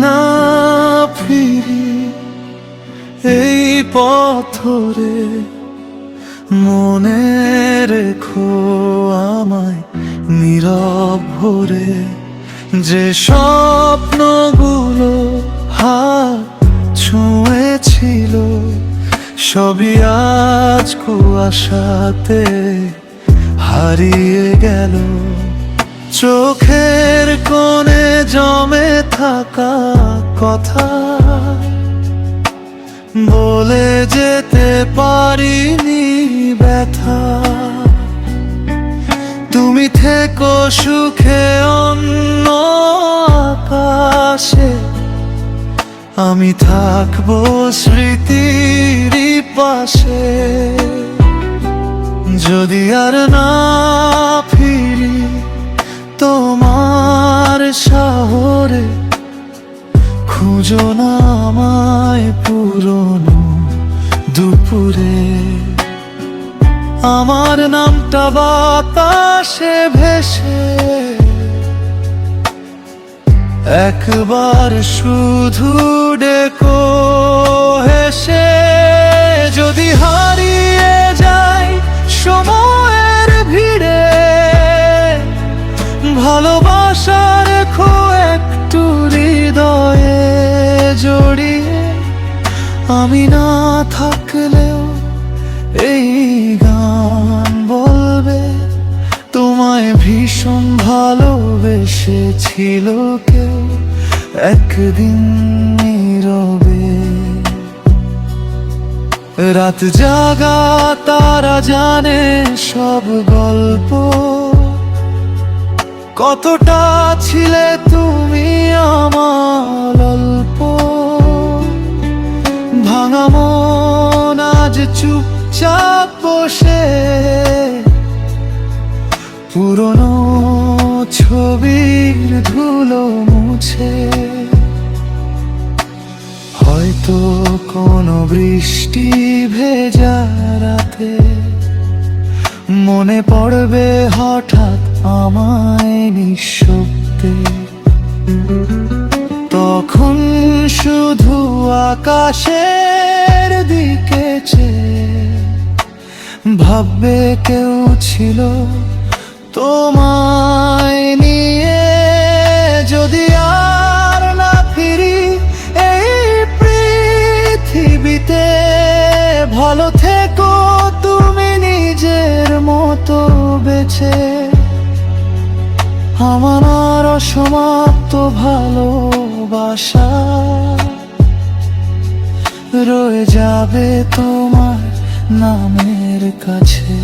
না ফিরি এই পথ ধরে, মনে রেখো আমায় নীরব ভরে। যে স্বপ্নগুলো হাত ছুঁয়েছিল সবই আজ কুয়াশাতে হারিয়ে গেল। চোখের কোণে জমে থাকা কথা বলে যেতে পারিনি ব্যথা। তুমি থেকো সুখে অন্য আকাশে, আমি থাকবো স্মৃতির পাশে। যদি আর না ফিরি তোমার শহরে, খুঁজো না আমায় পুরনো দুপুরে। আমার নামটা বাতাসে ভেসে একবার শুধু ডেকো হেসে। যদি হারিয়ে যাই সময়ের ভিড়ে, ভালোবাসা রেখো একটু হৃদয়ে জড়িয়ে। আমি না থাকলেও এই গান বলবে তোমায় ভীষণ ভালোবেসেছিল কেউ একদিন নীরবে। রাত জাগা তারা জানে সব গল্প, কতটা ছিলে তুমি আমার অল্প। ভাঙা মন আজ চুপচাপ বসে পুরনো ছবির ধুলো মুছে। হয়তো কোনো বৃষ্টি ভেজা রাতে মনে পড়বে হঠাৎ আমায় নিঃশব্দে। তখন শুধু আকাশের দিকে চেয়ে ভাববে কেউ ছিল তোমায় নিয়ে। যদি আর না ফিরি এই পৃথিবীতে, ভালো থেকো তুমি নিজের মতো বেঁচে। আমার আর অসমাপ্ত ভালোবাসা রয়ে যাবে তোমার নামের কাছে।